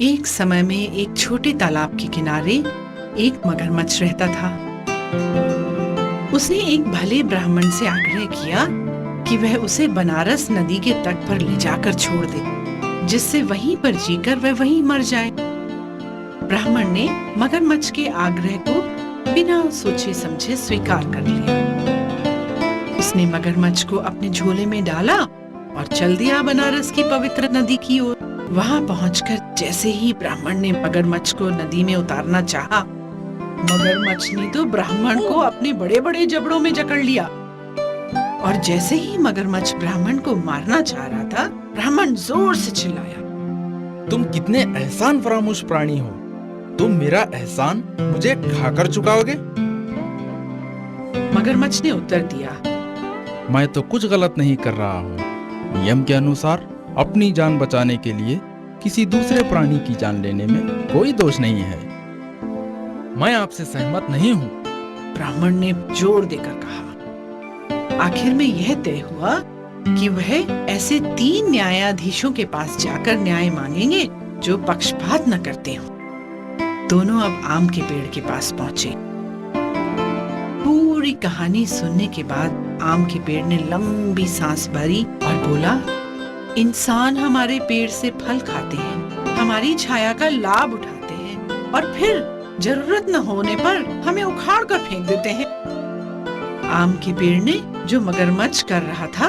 एक समय में एक छोटे तालाब के किनारे एक मगरमच्छ रहता था। उसने एक भले ब्राह्मण से आग्रह किया कि वह उसे बनारस नदी के तट पर ले जाकर छोड़ दे, जिससे वहीं पर जीकर वह वहीं मर जाए। ब्राह्मण ने मगरमच्छ के आग्रह को बिना सोचे समझे स्वीकार कर लिया। उसने मगरमच्छ को अपने झोले में डाला और चल दिया बनारस की पवित्र नदी की ओर। वहां पहुंचकर जैसे ही ब्राह्मण ने मगरमच्छ को नदी में उतारना चाहा, मगरमच्छ ने तो ब्राह्मण को अपने बड़े बड़े जबड़ों में जकड़ लिया। और जैसे ही मगरमच्छ ब्राह्मण को मारना चाह रहा था, ब्राह्मण जोर से चिल्लाया, तुम कितने एहसान फरामोश प्राणी हो। तुम मेरा एहसान मुझे खाकर चुकाओगे? मगरमच्छ ने उत्तर दिया, मैं तो कुछ गलत नहीं कर रहा हूँ। नियम के अनुसार अपनी जान बचाने के लिए किसी दूसरे प्राणी की जान लेने में कोई दोष नहीं है। मैं आपसे सहमत नहीं हूँ। ब्राह्मण ने जोर देकर कहा। आखिर में यह तय हुआ कि वह ऐसे 3 न्यायाधीशों के पास जाकर न्याय मांगेंगे जो पक्षपात न करते हों। दोनों अब आम के पेड़ के पास पहुंचे। पूरी कहानी सुनने के बाद आम के पेड़ ने लंबी सांस भरी और बोला, इंसान हमारे पेड़ से फल खाते हैं, हमारी छाया का लाभ उठाते हैं और फिर जरूरत न होने पर हमें उखाड़ कर फेंक देते हैं। आम के पेड़ ने जो मगरमच्छ कर रहा था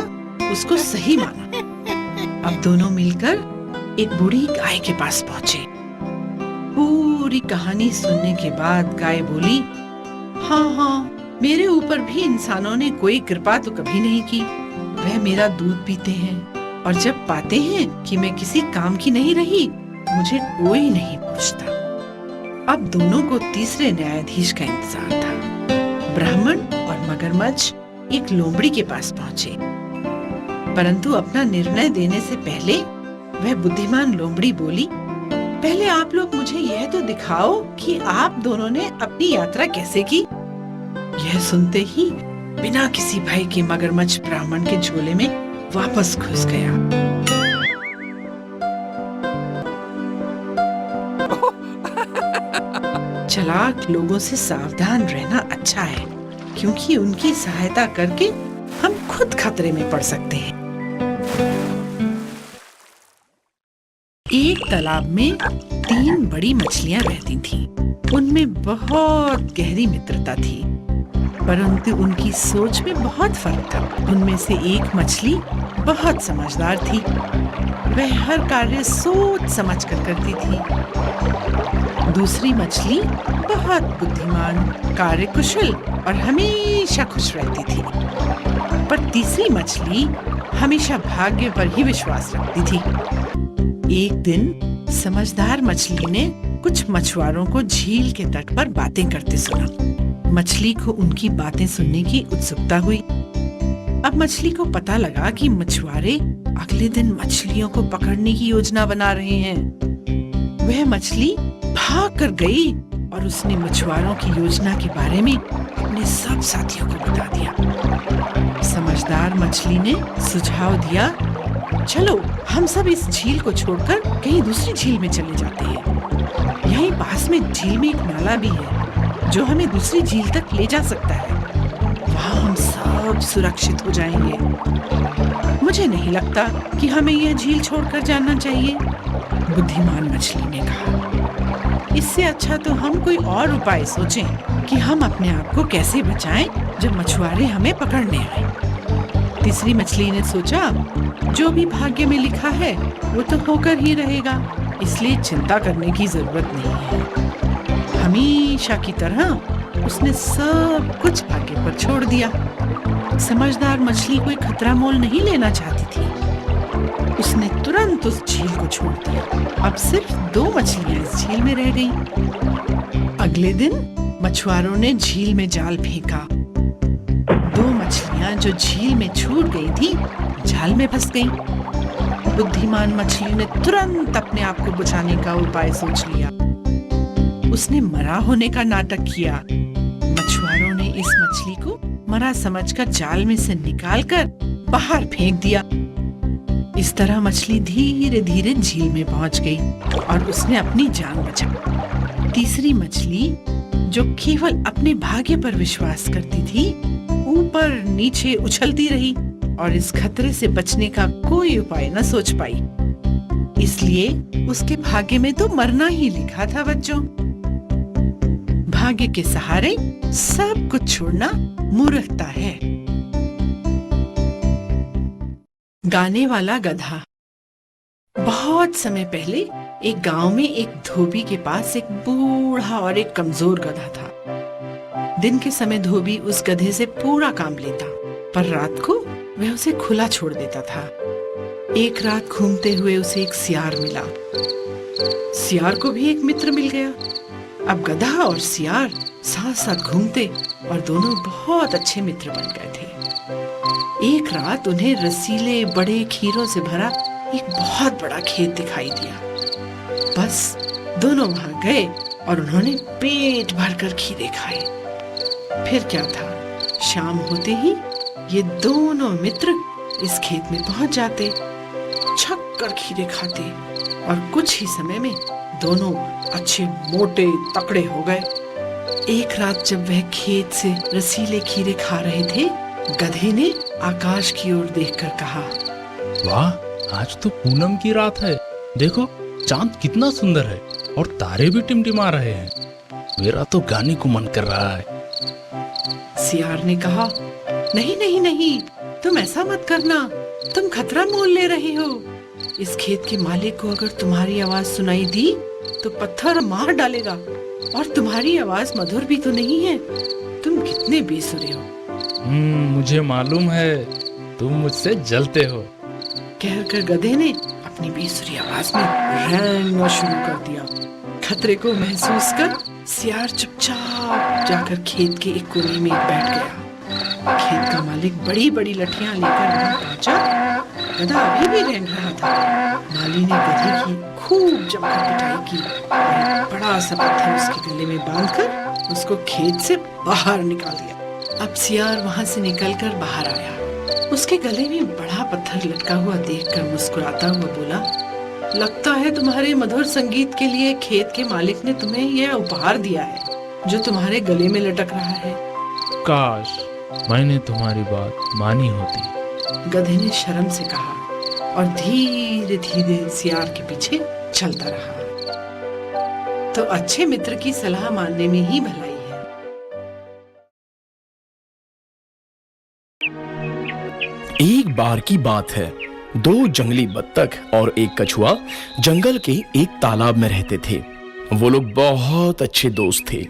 उसको सही माना। अब दोनों मिलकर एक बूढ़ी गाय के पास पहुंचे। पूरी कहानी सुनने के बाद गाय बोली, हाँ, मेरे ऊपर भी इंसानों ने कोई कृपा तो कभी नहीं की। वह मेरा दूध पीते हैं और जब पाते हैं कि मैं किसी काम की नहीं रही, मुझे कोई नहीं पूछता। अब दोनों को तीसरे न्यायाधीश का इंतजार था। ब्राह्मण और मगरमच्छ एक लोमड़ी के पास पहुंचे, परंतु अपना निर्णय देने से पहले वह बुद्धिमान लोमड़ी बोली, पहले आप लोग मुझे यह तो दिखाओ कि आप दोनों ने अपनी यात्रा कैसे की। यह सुनते ही बिना किसी भय के मगरमच्छ ब्राह्मण के झोले में वापस घुस गया। चालाक लोगों से सावधान रहना अच्छा है, क्योंकि उनकी सहायता करके हम खुद खतरे में पड़ सकते हैं। एक तालाब में 3 बड़ी मछलियां रहती थीं। उनमें बहुत गहरी मित्रता थी, परंतु उनकी सोच में बहुत फर्क था। उनमें से एक मछली बहुत समझदार थी। वह हर कार्य सोच समझ कर करती थी। दूसरी मछली बहुत बुद्धिमान, कार्यकुशल और हमेशा खुश रहती थी। पर तीसरी मछली हमेशा भाग्य पर ही विश्वास रखती थी। एक दिन समझदार मछली ने कुछ मछुआरों को झील के तट पर बातें करते सुना। मछली को उनकी बातें सुनने की उत्सुकता हुई। अब मछली को पता लगा कि मछुआरे अगले दिन मछलियों को पकड़ने की योजना बना रहे हैं। वह मछली भाग कर गई और उसने मछुआरों की योजना के बारे में अपने सब साथियों को बता दिया। समझदार मछली ने सुझाव दिया, चलो हम सब इस झील को छोड़कर कहीं दूसरी झील में चले जाते हैं। यहीं पास में झील में एक नाला भी है जो हमें दूसरी झील तक ले जा सकता है। वहाँ हम सब सुरक्षित हो जाएंगे। मुझे नहीं लगता कि हमें यह झील छोड़कर जाना चाहिए, बुद्धिमान मछली ने कहा। इससे अच्छा तो हम कोई और उपाय सोचें कि हम अपने आप को कैसे बचाएं जब मछुआरे हमें पकड़ने आए। तीसरी मछली ने सोचा, जो भी भाग्य में लिखा है वो तो होकर ही रहेगा, इसलिए चिंता करने की जरूरत नहीं है। हमेशा की तरह उसने सब कुछ भाग्य पर छोड़ दिया। समझदार मछली कोई खतरा मोल नहीं लेना चाहती थी। उसने तुरंत उस झील को छोड़ दिया। अब सिर्फ 2 मछलियां इस झील में रह गईं। अगले दिन मछुआरों ने झील में जाल फेंका। 2 मछलियां जो झील में छूट गई थी, जाल में फंस गईं। बुद्धिमान मछली ने तुरंत अपने आप को बचाने का उपाय सोच लिया। उसने मरा होने का नाटक किया। मछुआरों ने इस मछली को मरा समझकर जाल में से निकालकर बाहर फेंक दिया। इस तरह मछली धीरे धीरे झील में पहुंच गई और उसने अपनी जान बचाई। तीसरी मछली, जो केवल अपने भाग्य पर विश्वास करती थी, ऊपर नीचे उछलती रही और इस खतरे से बचने का कोई उपाय न सोच पाई। इसलिए उसके भाग्य में तो मरना ही लिखा था बच्चों। भाग्य के सहारे सब कुछ छोड़ना मूर्खता है। गाने वाला गधा। बहुत समय पहले एक गांव में एक धोबी के पास एक बूढ़ा और एक कमजोर गधा था। दिन के समय धोबी उस गधे से पूरा काम लेता, पर रात को वह उसे खुला छोड़ देता था। एक रात घूमते हुए उसे एक सियार मिला। सियार को भी एक मित्र मिल गया। अब गधा और सियार साथ साथ घूमते और दोनों बहुत अच्छे मित्र बन गए थे। एक रात उन्हें रसीले बड़े खीरों से भरा एक बहुत बड़ा खेत दिखाई दिया। बस दोनों वहां गए और उन्होंने पेट भरकर खीरे खाए। फिर क्या था, शाम होते ही ये दोनों मित्र इस खेत में पहुंच जाते, छक कर खीरे खाते और कुछ ही समय में दोनों अच्छे मोटे तकड़े हो गए। एक रात जब वह खेत से रसीले खीरे खा रहे थे, गधे ने आकाश की ओर देखकर कहा, वाह, आज तो पूनम की रात है। देखो चांद कितना सुंदर है और तारे भी टिमटिमा रहे हैं। मेरा तो गाने को मन कर रहा है। सियार ने कहा, नहीं नहीं नहीं, तुम ऐसा मत करना, तुम खतरा मोल ले रहे हो। इस खेत के मालिक को अगर तुम्हारी आवाज सुनाई दी तो पत्थर मार डालेगा, और तुम्हारी आवाज मधुर भी तो नहीं है। तुम कितने बेसुरे हो। मुझे मालूम है, तुम मुझसे जलते हो। कहकर गधे ने अपनी बेसुरी आवाज में रेंगना शुरू कर दिया। खतरे को महसूस कर सियार चुपचाप जाकर खेत के एक कोने में बैठ गया। खेत का मालिक बड़ी बड़ी लठियां लेकर वहां पहुंचा। गधा अभी भी रेंग रहा था। माली ने गधे की खूब जमकर पिटाई की और एक बड़ा सा पत्थर उसके गले में बांधकर उसको खेत से बाहर निकाल दिया। अब सियार वहां से निकलकर बाहर आया। उसके गले में बड़ा पत्थर लटका हुआ देखकर मुस्कुराता हुआ बोला, लगता है तुम्हारे मधुर संगीत के लिए खेत के मालिक ने तुम्हें यह उपहार दिया है जो तुम्हारे गले में लटक रहा है। काश मैंने तुम्हारी बात मानी होती। गधे ने शर्म से कहा और धीरे धीरे सियार के पीछे चलता रहा। तो अच्छे मित्र की सलाह मानने में ही भलाई है। एक बार की बात है, दो जंगली बत्तख और एक कछुआ जंगल के एक तालाब में रहते थे। वो लोग बहुत अच्छे दोस्त थे।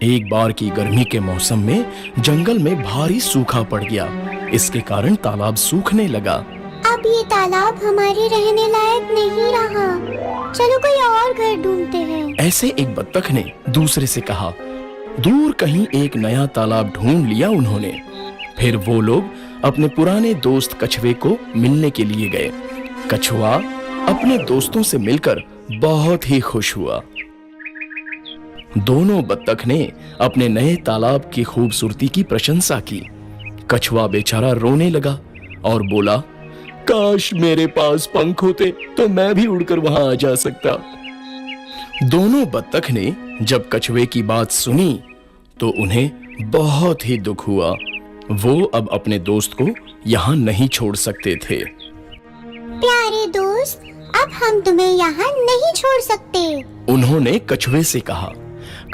एक बार की गर्मी के मौसम में जंगल में भारी सूखा पड़ गया। इसके कारण तालाब सूखने लगा। अब ये तालाब हमारे रहने लायक नहीं रहा, चलो कोई और घर ढूंढते हैं। ऐसे एक बत्तख ने दूसरे से कहा। दूर कहीं एक नया तालाब ढूंढ लिया उन्होंने। फिर वो लोग अपने पुराने दोस्त कछुए को मिलने के लिए गए। कछुआ अपने दोस्तों से मिलकर बहुत ही खुश हुआ। दोनों बत्तख ने अपने नए तालाब की खूबसूरती की प्रशंसा की। कछुआ बेचारा रोने लगा और बोला, काश मेरे पास पंख होते तो मैं भी उड़कर वहां आ जा सकता। दोनों बत्तख ने जब कछुए की बात सुनी तो उन्हें बहुत ही दुख हुआ। वो अब अपने दोस्त को यहाँ नहीं छोड़ सकते थे। प्यारे दोस्त, अब हम तुम्हें यहाँ नहीं छोड़ सकते, उन्होंने कछुए से कहा।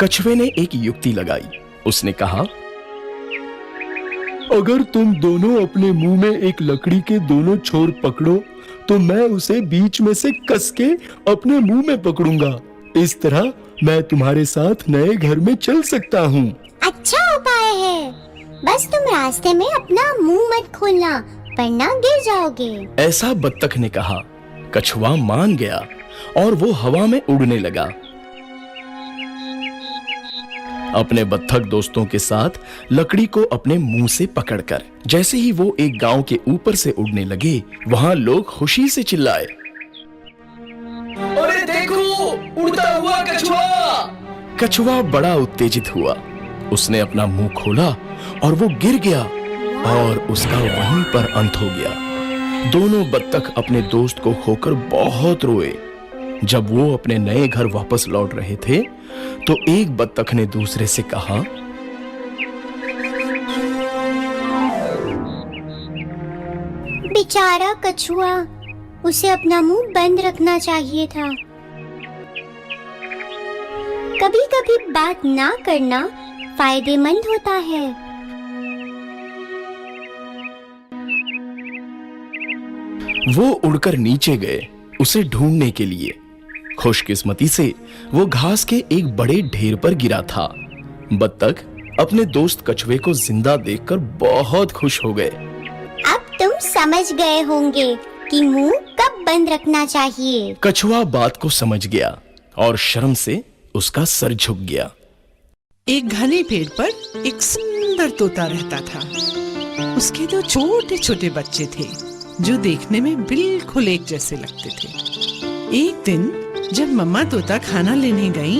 कछुए ने एक युक्ति लगाई। उसने कहा, अगर तुम दोनों अपने मुंह में एक लकड़ी के दोनों छोर पकड़ो तो मैं उसे बीच में से कस के अपने मुंह में पकड़ूंगा। इस तरह मैं तुम्हारे साथ नए घर में चल सकता हूँ। अच्छा उपाय है, बस तुम रास्ते में अपना मुंह मत खोलना वरना गिर जाओगे। ऐसा बत्तख ने कहा। कछुआ मान गया और वो हवा में उड़ने लगा। अपने बत्तख दोस्तों के साथ लकड़ी को अपने मुंह से पकड़कर जैसे ही वो एक गांव के ऊपर से उड़ने लगे, वहां लोग खुशी से चिल्लाए, अरे देखो, उड़ता हुआ कछुआ! कछुआ बड़ा उत्तेजित हुआ। उसने अपना मुंह खोला और वो गिर गया और उसका वहीं पर अंत हो गया। दोनों बत्तख अपने दोस्त को खोकर बहुत रोए। जब वो अपने नए घर वापस लौट रहे थे तो एक बत्तख ने दूसरे से कहा, बेचारा कछुआ, उसे अपना मुंह बंद रखना चाहिए था। कभी कभी बात ना करना फायदेमंद होता है। वो उड़कर नीचे गए उसे ढूंढने के लिए। खुशकिस्मती से वो घास के एक बड़े ढेर पर गिरा था। बत्तख अपने दोस्त कछुए को जिंदा देखकर बहुत खुश हो गए। अब तुम समझ गए होंगे कि मुंह कब बंद रखना चाहिए। कछुआ बात को समझ गया और शर्म से उसका सर झुक गया। एक घने पेड़ पर एक सुंदर तोता रहता था। उसके दो छोटे छोटे बच्चे थे जो देखने में बिल्कुल एक जैसे लगते थे। एक दिन जब मम्मा तोता खाना लेने गई,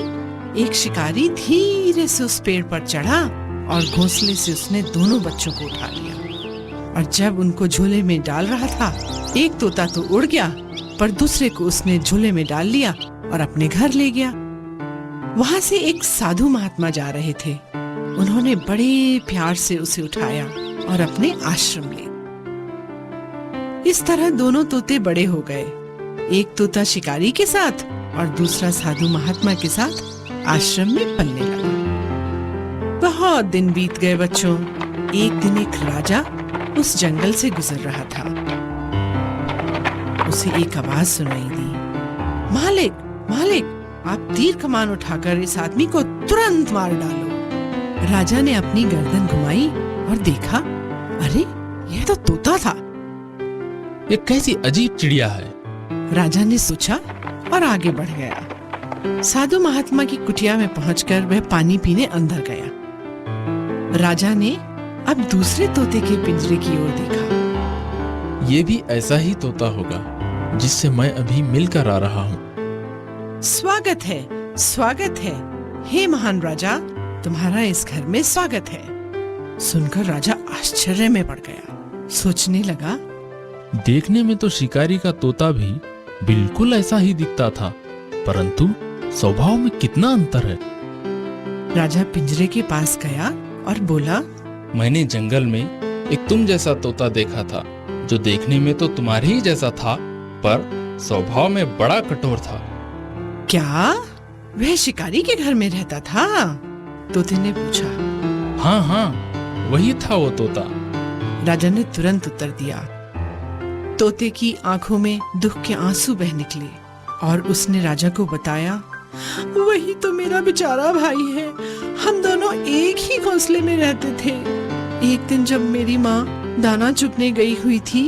एक शिकारी धीरे से उस पेड़ पर चढ़ा और घोंसले से उसने दोनों बच्चों को उठा लिया। और जब उनको झोले में डाल रहा था, एक तोता तो उड़ गया पर दूसरे को उसने झोले में डाल लिया और अपने घर ले गया। वहां से एक साधु महात्मा जा रहे थे। उन्होंने बड़े प्यार से उसे उठाया और अपने आश्रम ले। इस तरह दोनों तोते बड़े हो गए। एक तोता शिकारी के साथ और दूसरा साधु महात्मा के साथ आश्रम में पलने लगा। बहुत दिन बीत गए बच्चों। एक दिन एक राजा उस जंगल से गुजर रहा था। उसे एक आवाज सुनाई दी, मालिक, मालिक, आप तीर कमान उठाकर इस आदमी को तुरंत मार डालो। राजा ने अपनी गर्दन घुमाई और देखा, अरे यह तो तोता था। ये कैसी अजीब चिड़िया है। राजा ने सोचा और आगे बढ़ गया। साधु महात्मा की कुटिया में पहुंचकर वह पानी पीने अंदर गया। राजा ने अब दूसरे तोते के पिंजरे की ओर देखा। ये भी ऐसा ही तोता होगा जिससे मैं अभी मिलकर आ रहा हूँ। स्वागत है, स्वागत है, हे महान राजा, तुम्हारा इस घर में स्वागत है। सुनकर राजा आश्चर्य में पड़ गया। सोचने लगा, देखने में तो शिकारी का तोता भी बिल्कुल ऐसा ही दिखता था, परंतु स्वभाव में कितना अंतर है। राजा पिंजरे के पास गया और बोला, मैंने जंगल में एक तुम जैसा तोता देखा था जो देखने में तो तुम्हारे ही जैसा था, पर स्वभाव में बड़ा कठोर था। क्या वह शिकारी के घर में रहता था? तोते ने पूछा। हाँ हाँ, वही था वो तोता। राजा ने तुरंत उत्तर दिया। तोते की आंखों में दुख के आंसू बह निकले और उसने राजा को बताया, वही तो मेरा बेचारा भाई है। हम दोनों एक ही घोंसले में रहते थे। एक दिन जब मेरी माँ दाना चुगने गई हुई थी,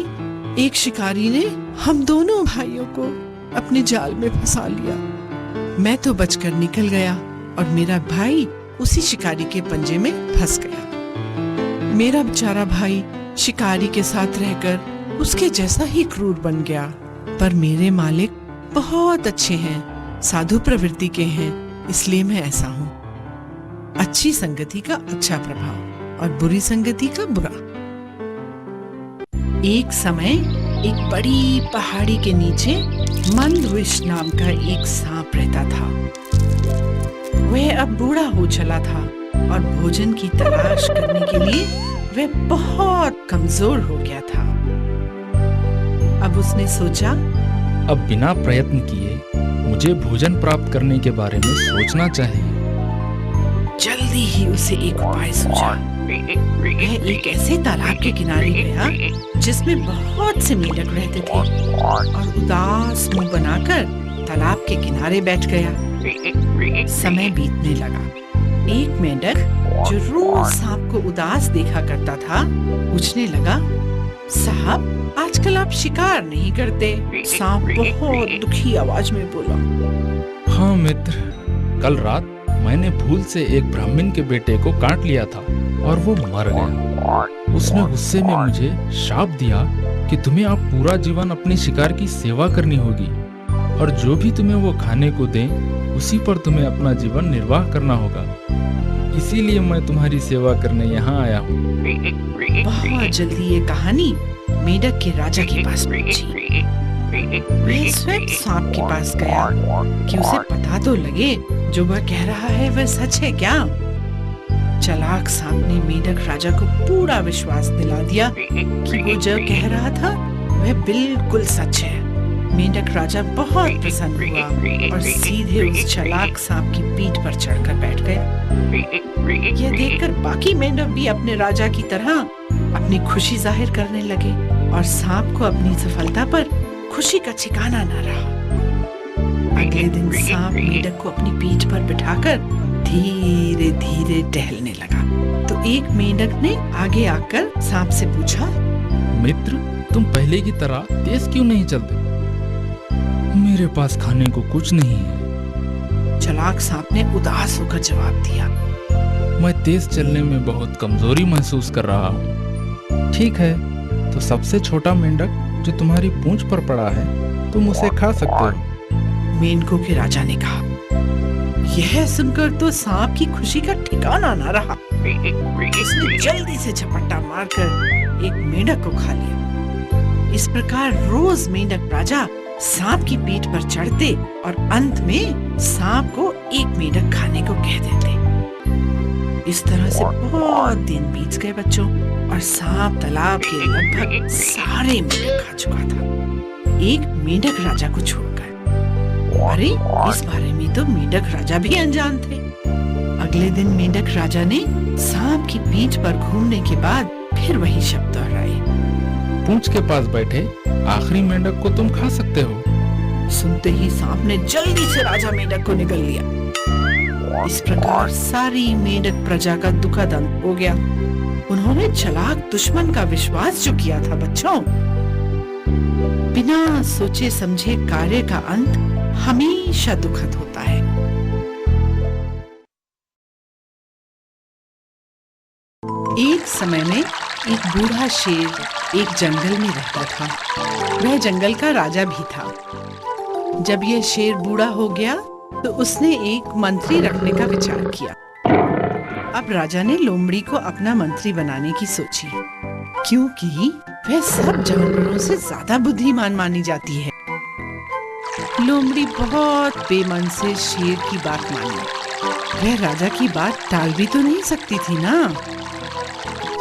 एक शिकारी ने हम दोनों भाइयों को अपने जाल में फंसा लिया। मैं तो बचकर निकल गया और मेरा भाई उसी शिकारी के पंजे में फंस गया। मेरा बेचारा भाई शिकारी के साथ रहकर उसके जैसा ही क्रूर बन गया। पर मेरे मालिक बहुत अच्छे हैं, साधु प्रवृत्ति के हैं, इसलिए मैं ऐसा हूँ। अच्छी संगति का अच्छा प्रभाव और बुरी संगति का बुरा। एक समय एक बड़ी पहाड़ी के नीचे मंदविष नाम का एक सांप रहता था। वह अब बूढ़ा हो चला था और भोजन की तलाश करने के लिए वह बहुत कमजोर हो गया था। अब उसने सोचा, अब बिना प्रयत्न किए मुझे भोजन प्राप्त करने के बारे में सोचना चाहिए। जल्दी ही उसे एक उपाय सूझा। वह एक ऐसे तालाब के किनारे गया जिसमें बहुत से मेंढक रहते थे और उदास मुंह बनाकर तालाब के किनारे बैठ गया। समय बीतने लगा। एक मेंढक जो रोज सांप को उदास देखा करता था, पूछने लगा, साहब, आजकल आप शिकार नहीं करते? सांप बहुत दुखी आवाज में बोला। हाँ मित्र, कल रात मैंने भूल से एक ब्राह्मण के बेटे को काट लिया था और वो मर गया। उसने गुस्से में मुझे शाप दिया कि तुम्हें अब पूरा जीवन अपने शिकार की सेवा करनी होगी और जो भी तुम्हें वो खाने को दे उसी पर तुम्हें अपना जीवन निर्वाह करना होगा। इसीलिए मैं तुम्हारी सेवा करने यहाँ आया हूँ। बहुत जल्दी ये कहानी मेंढक के राजा के पास पहुंची। वह स्वयं सांप के पास गया कि उसे पता तो लगे जो वह कह रहा है वह सच है क्या। चालाक सांप ने मेंढक राजा को पूरा विश्वास दिला दिया कि वो जो कह रहा था वह बिल्कुल सच है। मेंढक राजा बहुत प्रसन्न हुआ और सीधे उस चालाक सांप की पीठ पर चढ़कर बैठ गया। यह देखकर बाकी मेंढक भी अपने राजा की तरह अपनी खुशी जाहिर करने लगे और सांप को अपनी सफलता पर खुशी का ठिकाना न रहा। अगले दिन सांप मेंढक को अपनी पीठ पर बिठाकर धीरे धीरे टहलने लगा। तो एक मेंढक ने आगे आकर सांप से पूछा, मित्र, तुम पहले की तरह तेज क्यों नहीं चलते? मेरे पास खाने को कुछ नहीं है। चालाक सांप ने उदास होकर जवाब दिया, मैं तेज चलने में बहुत कमजोरी महसूस कर रहा हूँ। ठीक है, तो सबसे छोटा मेंढक जो तुम्हारी पूंछ पर पड़ा है तुम उसे खा सकते हो। मेंढकों के राजा ने कहा। यह सुनकर तो सांप की खुशी का ठिकाना न रहा। उसने जल्दी से झपट्टा मारकर एक मेंढक को खा लिया। इस प्रकार रोज मेंढक राजा सांप की पीठ पर चढ़ते और अंत में सांप को एक मेंढक खाने को कह देते। इस तरह से बहुत दिन बीत गए बच्चों, और सांप तालाब के लगभग सारे मेंढक खा चुका था, एक मेंढक राजा को छोड़कर। अरे, इस बारे में तो मेंढक राजा भी अनजान थे। अगले दिन मेंढक राजा ने सांप की पीठ पर घूमने के बाद फिर वही शब्द दोहराए, पूंछ के पास बैठे आखिरी मेंढक को तुम खा सकते हो। सुनते ही सांप ने जल्दी से राजा मेंढक को निगल लिया। इस प्रकार सारी मेंढक प्रजा का दुखद अंत हो गया। उन्होंने चालाक दुश्मन का विश्वास जो किया था बच्चों, बिना सोचे समझे कार्य का अंत हमेशा दुखद होता है। एक समय में एक बूढ़ा शेर एक जंगल में रहता था। वह जंगल का राजा भी था। जब यह शेर बूढ़ा हो गया तो उसने एक मंत्री रखने का विचार किया। अब राजा ने लोमड़ी को अपना मंत्री बनाने की सोची, क्योंकि वह सब जानवरों से ज्यादा बुद्धिमान मानी जाती है। लोमड़ी बहुत बेमन से शेर की बात मानी। वह राजा की बात टाल भी तो नहीं सकती थी ना।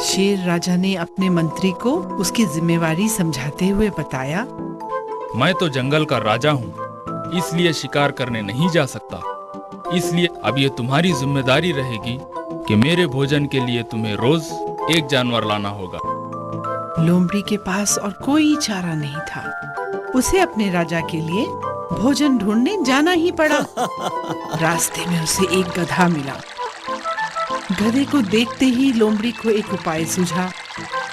शेर राजा ने अपने मंत्री को उसकी जिम्मेवारी समझाते हुए बताया, मैं तो जंगल का राजा हूँ, इसलिए शिकार करने नहीं जा सकता। इसलिए अब ये तुम्हारी जिम्मेदारी रहेगी कि मेरे भोजन के लिए तुम्हें रोज एक जानवर लाना होगा। लोमड़ी के पास और कोई चारा नहीं था। उसे अपने राजा के लिए भोजन ढूंढने जाना ही पड़ा। रास्ते में उसे एक गधा मिला। गधे को देखते ही लोमड़ी को एक उपाय सूझा।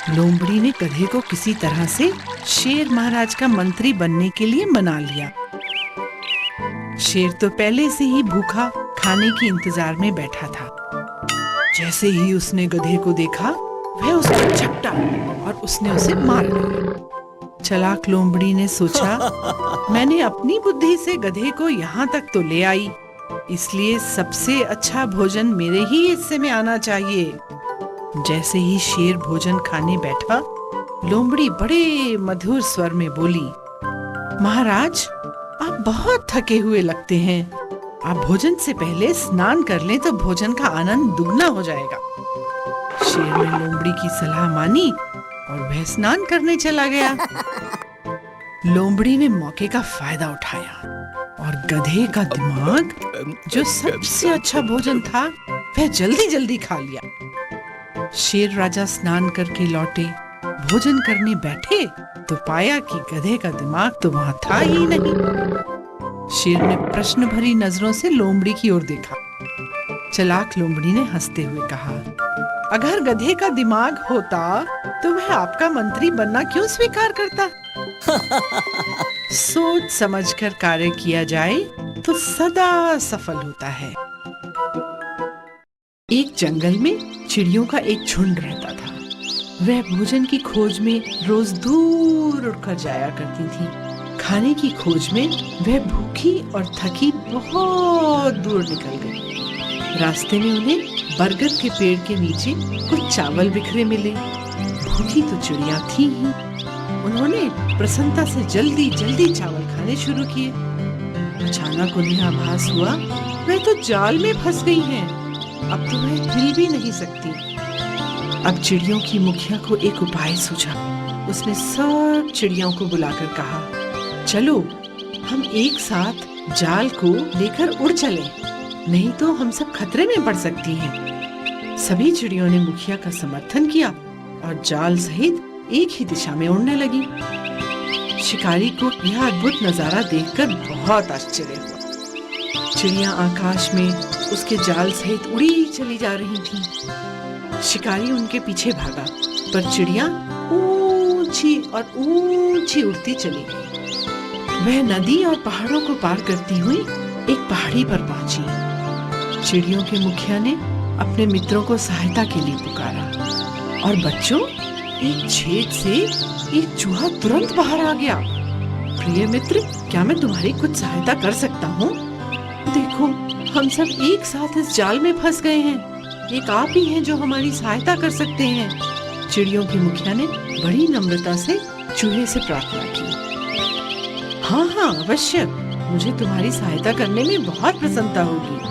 लोमड़ी ने गधे को किसी तरह से शेर महाराज का मंत्री बनने के लिए मना लिया। शेर तो पहले से ही भूखा खाने के इंतजार में बैठा था। जैसे ही उसने गधे को देखा, वह उसको झपटा और उसने उसे मार डाला। चालाक लोमड़ी ने सोचा, मैंने अपनी बुद्धि से गधे को यहाँ तक तो ले आई, इसलिए सबसे अच्छा भोजन मेरे ही हिस्से में आना चाहिए। जैसे ही शेर भोजन खाने बैठा, लोमड़ी बड़े मधुर स्वर में बोली, महाराज, आप बहुत थके हुए लगते हैं। आप भोजन से पहले स्नान कर लें तो भोजन का आनंद दुगना हो जाएगा। शेर ने लोमड़ी की सलाह मानी और वह स्नान करने चला गया। लोमड़ी ने मौके का फायदा उठाया और गधे का दिमाग, जो सबसे अच्छा भोजन था, वह जल्दी जल्दी खा लिया। शेर राजा स्नान करके लौटे, भोजन करने बैठे तो पाया कि गधे का दिमाग तो वहां था ही नहीं। शेर ने प्रश्न भरी नजरों से लोमड़ी की ओर देखा। चालाक लोमड़ी ने हंसते हुए कहा, अगर गधे का दिमाग होता तो वह आपका मंत्री बनना क्यों स्वीकार करता? सोच समझकर कार्य किया जाए तो सदा सफल होता है। एक जंगल में चिड़ियों का एक झुंड रहता था। वह भोजन की खोज में रोज दूर उड़कर जाया करती थी। खाने की खोज में वह भूखी और थकी बहुत दूर निकल गई। रास्ते में उन्हें बरगद के पेड़ के नीचे कुछ चावल बिखरे मिले। भूखी तो चिड़िया थी ही, उन्होंने प्रसन्नता से जल्दी जल्दी चावल खाने शुरू किए। अचानक उन्हें आभास हुआ वे तो जाल में फंस गई हैं। अब तो वह हिल भी नहीं सकती। अब चिड़ियों की मुखिया को एक उपाय सूझा। उसने सब चिड़ियों को बुलाकर कहा, चलो हम एक साथ जाल को लेकर उड़ चलें, नहीं तो हम सब खतरे में पड़ सकती हैं। सभी चिड़ियों ने मुखिया का समर्थन किया और जाल सहित एक ही दिशा में उड़ने लगी। शिकारी को यह अद्भुत नजारा देखकर बहुत आश्चर्य हुआ। चिड़िया आकाश में उसके जाल सहित उड़ी चली जा रही थीं। शिकारी उनके पीछे भागा, पर चिड़िया ऊंची और ऊंची उड़ती चली गई। वह नदी और पहाड़ों को पार करती हुई एक पहाड़ी पर पहुंची। चिड़ियों के मुखिया ने अपने मित्रों को सहायता के लिए पुकारा और बच्चों, एक छेद से एक चूहा तुरंत बाहर आ गया। प्रिय मित्र, क्या मैं तुम्हारी कुछ सहायता कर सकता हूँ? देखो, हम सब एक साथ इस जाल में फंस गए हैं। एक आप ही हैं जो हमारी सहायता कर सकते हैं। चिड़ियों की मुखिया ने बड़ी नम्रता से चूहे से प्रार्थना की। हाँ हाँ, अवश्य, मुझे तुम्हारी सहायता करने में बहुत प्रसन्नता होगी।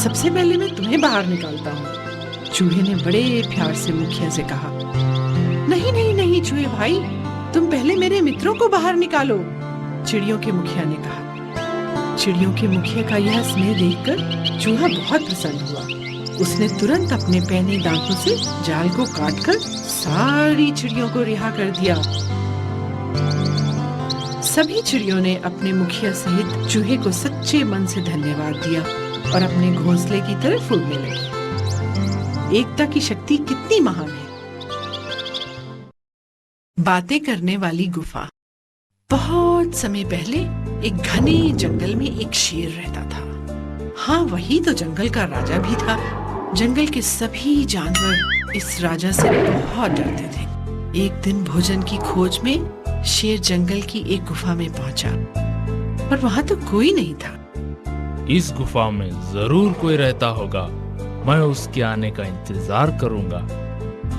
सबसे पहले मैं तुम्हें बाहर निकालता हूँ। चूहे ने बड़े प्यार से मुखिया से कहा। नहीं नहीं नहीं चूहे भाई, तुम पहले मेरे मित्रों को बाहर निकालो, चिड़ियों के मुखिया ने कहा। चिड़ियों के मुखिया का यह स्नेह देखकर चूहा बहुत प्रसन्न हुआ। उसने तुरंत अपने पैने दांतों से जाल को काटकर सारी चिड़ियों को रिहा कर दिया। सभी चिड़ियों ने अपने मुखिया सहित चूहे को सच्चे मन से धन्यवाद दिया और अपने घोंसले की तरफ उड़ने लगे। एकता की शक्ति कितनी महान है। बातें करने वाली गुफा। बहुत समय पहले एक घने जंगल में एक शेर रहता था। हाँ, वही तो जंगल का राजा भी था। जंगल के सभी जानवर इस राजा से बहुत डरते थे। एक दिन भोजन की खोज में शेर जंगल की एक गुफा में पहुंचा, पर वहां तो कोई नहीं था। इस गुफा में जरूर कोई रहता होगा, मैं उसके आने का इंतजार करूंगा।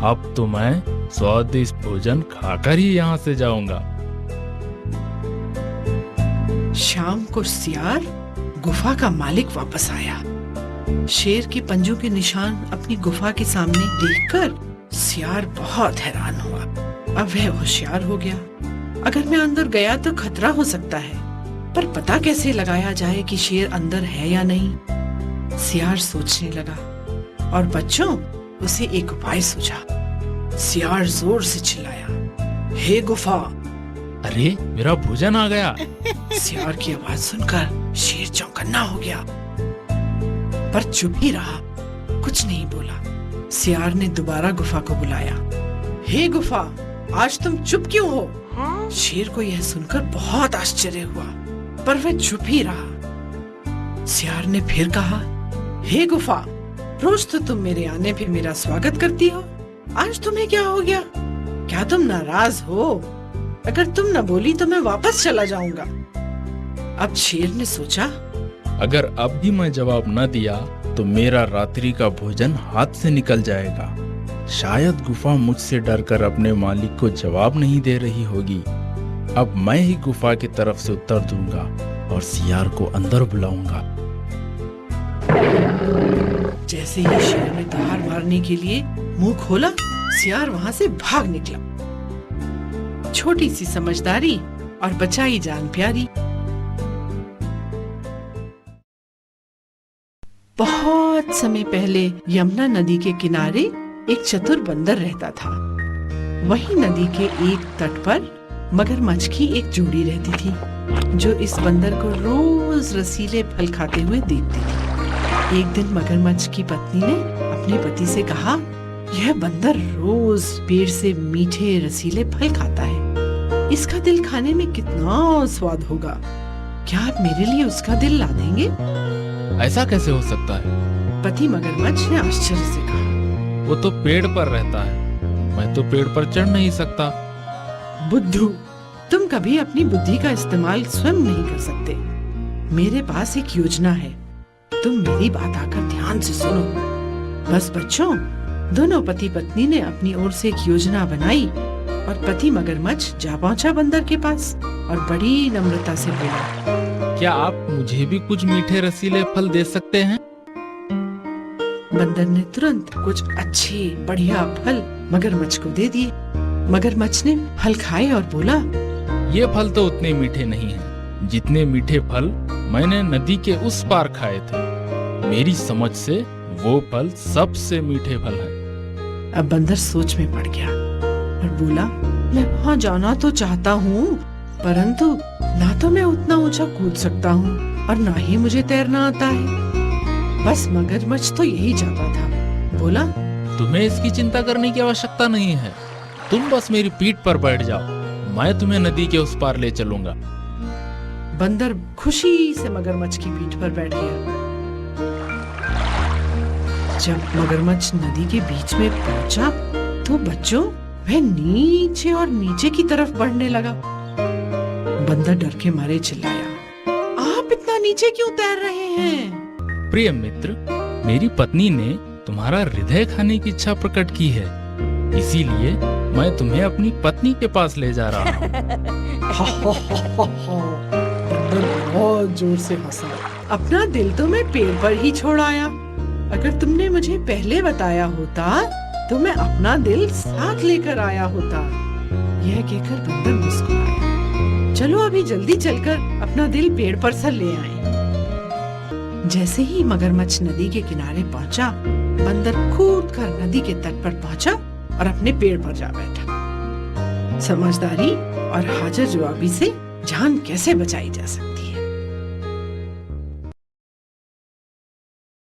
अब तो मैं स्वादिष्ट भोजन खाकर ही यहाँ से जाऊंगा। शाम को सियार गुफा का मालिक वापस आया। शेर के पंजों के निशान अपनी गुफा के सामने देखकर सियार बहुत हैरान हुआ। अब वह होशियार हो गया। अगर मैं अंदर गया तो खतरा हो सकता है, पर पता कैसे लगाया जाए कि शेर अंदर है या नहीं? सियार सोचने लगा और बच्चों, उसे एक उपाय सूझा। सियार जोर से चिल्लाया, हे गुफा! अरे, मेरा भोजन आ गया। सियार की आवाज सुनकर शेर चौंकन्ना हो गया, पर चुप ही रहा, कुछ नहीं बोला। सियार ने दोबारा गुफा को बुलाया। हे गुफा, आज तुम चुप क्यों हो? शेर को यह सुनकर बहुत आश्चर्य हुआ, पर वह चुप ही रहा। सियार ने फिर कहा, हे गुफा, रोज तो तुम मेरे आने पे मेरा स्वागत करती हो, आज तुम्हें क्या हो गया? क्या तुम नाराज हो? अगर तुम न बोली तो मैं वापस चला जाऊंगा। अब शेर ने सोचा, अगर अब भी मैं जवाब न दिया तो मेरा रात्रि का भोजन हाथ से निकल जाएगा। शायद गुफा मुझसे डरकर अपने मालिक को जवाब नहीं दे रही होगी। अब मैं ही गुफा की तरफ से उत्तर दूंगा और सियार को अंदर बुलाऊंगा। जैसे ही शेर ने दहाड़ मारने के लिए मुंह खोला, सियार वहां से भाग निकला। छोटी सी समझदारी और बचाई जान प्यारी। बहुत समय पहले यमुना नदी के किनारे एक चतुर बंदर रहता था। वही नदी के एक तट पर मगरमच्छ की एक जोड़ी रहती थी, जो इस बंदर को रोज रसीले फल खाते हुए देखती थी। एक दिन मगरमच्छ की पत्नी ने अपने पति से कहा, यह बंदर रोज पेड़ से मीठे रसीले फल खाता है, इसका दिल खाने में कितना स्वाद होगा। क्या आप मेरे लिए उसका दिल ला देंगे? ऐसा कैसे हो सकता है? पति मगरमच्छ ने आश्चर्य से कहा। वो तो पेड़ पर रहता है, मैं तो पेड़ पर चढ़ नहीं सकता। बुद्धू, तुम कभी अपनी बुद्धि का इस्तेमाल स्वयं नहीं कर सकते। मेरे पास एक योजना है, तुम मेरी बात आकर ध्यान से सुनो। बस बच्चों, दोनों पति पत्नी ने अपनी ओर से एक योजना बनाई और पति मगरमच्छ जा पहुंचा बंदर के पास और बड़ी नम्रता से बोला, क्या आप मुझे भी कुछ मीठे रसीले फल दे सकते हैं? बंदर ने तुरंत कुछ अच्छे बढ़िया फल मगरमच्छ को दे दिए। मगरमच्छ ने फल खाए और बोला, ये फल तो उतने मीठे नहीं हैं, जितने मीठे फल मैंने नदी के उस पार खाए थे। मेरी समझ से वो फल सबसे मीठे फल हैं। अब बंदर सोच में पड़ गया और बोला, मैं वहाँ जाना तो चाहता हूँ, परंतु ना तो मैं उतना ऊंचा कूद सकता हूँ और ना ही मुझे तैरना आता है। बस मगरमच्छ तो यही चाहता था। बोला, तुम्हें इसकी चिंता करने की आवश्यकता नहीं है, तुम बस मेरी पीठ पर बैठ जाओ, मैं तुम्हें नदी के उस पार ले चलूंगा। बंदर खुशी से मगरमच्छ की पीठ पर बैठ गया। जब मगरमच्छ नदी के बीच में पहुंचा तो बच्चों वह नीचे और नीचे की तरफ बढ़ने लगा। बंदर डर के मारे चिल्लाया, आप इतना नीचे क्यों तैर रहे हैं? प्रिय मित्र, मेरी पत्नी ने तुम्हारा हृदय खाने की इच्छा प्रकट की है, इसीलिए मैं तुम्हें अपनी पत्नी के पास ले जा रहा हूँ। बंदर बहुत जोर से हंसा। अपना दिल तो मैं पेड़ पर ही छोड़ आया। अगर तुमने मुझे पहले बताया होता तो मैं अपना दिल साथ लेकर आया होता। यह कहकर बंदर मुस्कुराया। चलो अभी जल्दी चलकर अपना दिल पेड़ पर से ले आए। जैसे ही मगरमच्छ नदी के किनारे पहुंचा, बंदर कूदकर नदी के तट पर पहुंचा और अपने पेड़ पर जा बैठा। समझदारी और हाजिर जवाबी से जान कैसे बचाई जा सकती।